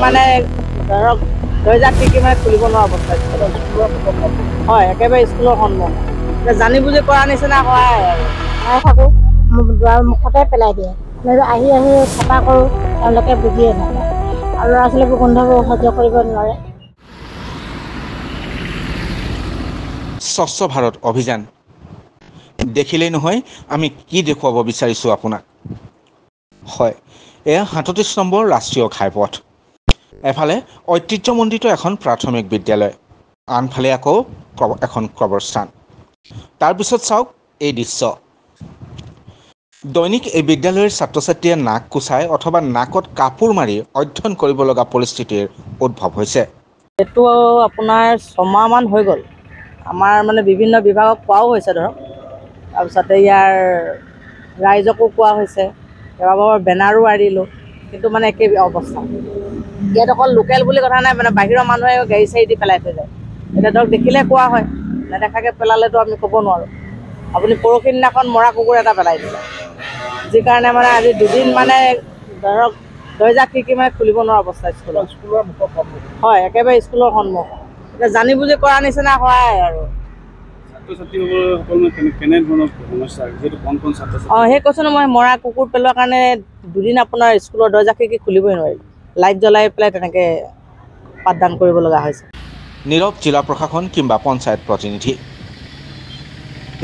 মানে ধৰক দৰ্জা খিৰিকী মানে খুলিব নোৱাৰা অৱস্থা হয় একেবাৰে স্কুলৰ সন্মুখ জানি বুজি কৰা নিচিনা হয় আৰু খাই থাকোঁ দুৱাৰ মুখতে পেলাই দিয়ে আহি আহি চাফা কৰোঁ তেওঁলোকে বুজিয়ে নাপায় আৰু ল'ৰা ছোৱালীবোৰ গোন্ধবোৰ সহ্য কৰিব নোৱাৰে। স্বচ্ছ ভাৰত অভিযান দেখিলেই নহয় আমি কি দেখুৱাব বিচাৰিছোঁ আপোনাক। হয়, এয়া ৩৭ নম্বৰ ৰাষ্ট্ৰীয় ঘাইপথ। এফালে ঐতিহ্যমণ্ডিত এখন প্ৰাথমিক বিদ্যালয়, আনফালে আকৌ এখন কবৰস্থান। তাৰপিছত চাওক এই দৃশ্য। দৈনিক এই বিদ্যালয়ৰ ছাত্ৰ ছাত্ৰীয়ে নাক কোচাই অথবা নাকত কাপোৰ মাৰি অধ্যয়ন কৰিব লগা পৰিস্থিতিৰ উদ্ভৱ হৈছে। এইটো আপোনাৰ 6 মাহমান হৈ গ'ল। আমাৰ মানে বিভিন্ন বিভাগক কোৱাও হৈছে ধৰক, তাৰপিছতে ইয়াৰ ৰাইজকো কোৱা হৈছে, কেইবাবাৰ বেনাৰো আঁৰিলোঁ, কিন্তু মানে একেই অৱস্থা। ইয়াত অকল লোকেল বুলি কথা নাই, মানে বাহিৰৰ মানুহে গাড়ী চাড়ী দি পেলাই থৈ যায়। এতিয়া ধৰক দেখিলে কোৱা হয়, নেদেখাকৈ পেলালেতো আমি ক'ব নোৱাৰোঁ। আপুনি পৰহি দিনাখন মৰা কুকুৰ এটা পেলাই দিলে, যি কাৰণে মানে আজি 2 দিন মানে ধৰক দৰ্জা খিৰিকী মানে খুলিব নোৱাৰা অৱস্থা স্কুলৰ হয় একেবাৰে স্কুলৰ সন্মুখ এতিয়া জানি বুজি কৰা নিচিনা হয় আৰু সেই কৈছোঁ মই মৰা কুকুৰ পেলোৱাৰ কাৰণে 2 দিন আপোনাৰ স্কুলৰ দৰ্জা খিৰিকী খুলিবই নোৱাৰিলোঁ, লাইট জ্বলাই পেলাই তেনেকৈ পাঠদান কৰিব লগা হৈছে। নীৰৱ জিলা প্ৰশাসন কিংবা পঞ্চায়ত প্ৰতিনিধি,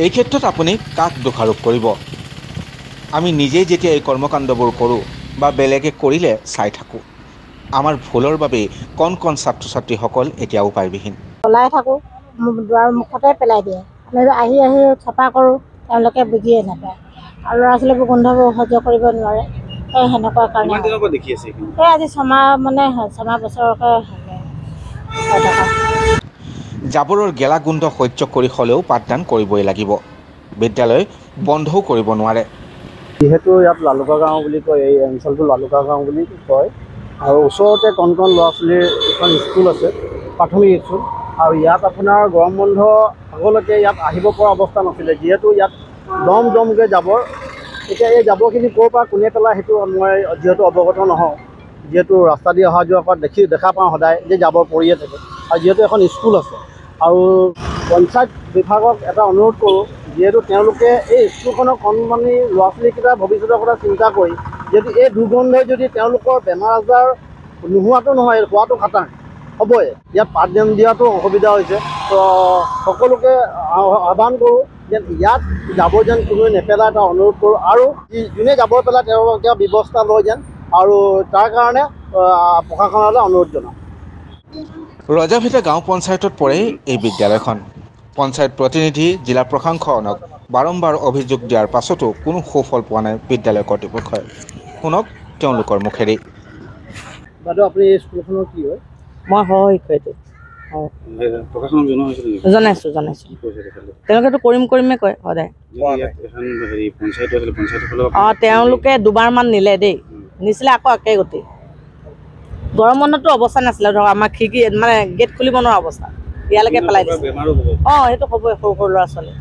এই ক্ষেত্ৰত আপুনি কাক দোষাৰোপ কৰিব? আমি নিজেই যেতিয়া এই কৰ্মকাণ্ডবোৰ কৰোঁ বা বেলেগে কৰিলে চাই থাকোঁ, আমাৰ ভুলৰ বাবেই কণ কণ ছাত্ৰ ছাত্ৰীসকল এতিয়া উপায়বিহীন। ওলাই থাকোঁ দুৱাৰ মুখতে পেলাই দিয়ে আহি আহি চাফা কৰোঁ তেওঁলোকে বুজিয়ে নাপায় আৰু ল'ৰা ছোৱালীবোৰ গোন্ধবোৰ সহ্য কৰিব নোৱাৰে। সেই সেনেকুৱা কাৰণে এই আজি 6 মাহ মানে 6 মাহ বছৰকৈ জাবৰৰ গেলা গোন্ধ সহ্য কৰি হ'লেও পাঠদান কৰিবই লাগিব। বিদ্যালয় বন্ধও কৰিব নোৱাৰে। যিহেতু ইয়াত লালুকা গাঁও বুলি কয়, এই অঞ্চলটো লালুকা গাঁও বুলি কয় আৰু ওচৰতে কণ কণ ল'ৰা ছোৱালীৰ এখন স্কুল আছে, প্ৰাথমিক স্কুল, আৰু ইয়াত আপোনাৰ গৰম বন্ধ আগলৈকে ইয়াত আহিব পৰা অৱস্থা নাছিলে। যিহেতু ইয়াত দমকৈ জাবৰ, এতিয়া এই জাবৰখিনি ক'ৰ পৰা কোনে পেলাই সেইটো মই যিহেতু অৱগত নহওঁ, যিহেতু ৰাস্তা দি অহা যোৱা কৰাত দেখা পাওঁ সদায় যে জাবৰ পৰিয়ে থাকে, আৰু যিহেতু এখন স্কুল আছে আৰু পঞ্চায়ত বিভাগক এটা অনুৰোধ কৰোঁ, যিহেতু তেওঁলোকে এই স্কুলখনৰ কণমানি ল'ৰা ছোৱালীকেইটাৰ ভৱিষ্যতৰ কথা চিন্তা কৰি যদি এই দুৰ্গন্ধই যদি তেওঁলোকৰ বেমাৰ আজাৰ নোহোৱাটো নহয়, হোৱাটো খাটাং হ'বই। ইয়াত পাঠদান দিয়াটো অসুবিধা হৈছে, তো সকলোকে আহ্বান কৰোঁ যে ইয়াত জাবৰ যেন কোনোৱে নেপেলায় এটা অনুৰোধ কৰোঁ, আৰু যোনে জাবৰ পেলায় তেওঁ ব্যৱস্থা লয় যেন, আৰু তাৰ কাৰণে প্ৰশাসনলৈ অনুৰোধ জনাওঁ। ৰজাভেটা গাঁও পঞ্চায়তত পৰে এই বিদ্যালয়খন। পঞ্চায়ত প্ৰতিনিধি জিলা প্ৰশাসনক বাৰম্বাৰ অভিযোগ দিয়াৰ পাছতো কোনো সুফল পোৱা নাই বিদ্যালয় কৰ্তৃপক্ষই। শুনক তেওঁলোকৰ মুখেৰে। বাইদেউ আপুনি এই স্কুলখনৰ কি হয়? মই সহ-শিক্ষয়িত্ৰী হয়। জনাইছোঁ তেওঁলোকেতো কৰিমেই কয় সদায়। তেওঁলোকে 2বাৰমান নিলে দেই, নিছিলে আকৌ একেই গতি। গৰম বন্ধতো অৱস্থা নাছিলে, ধৰক আমাৰ খিৰিকী মানে গেট খুলিব নোৱাৰা অৱস্থা, ইয়ালৈকে পেলাই দিছে। সেইটো হ'বই, সৰু সৰু ল'ৰা ছোৱালী।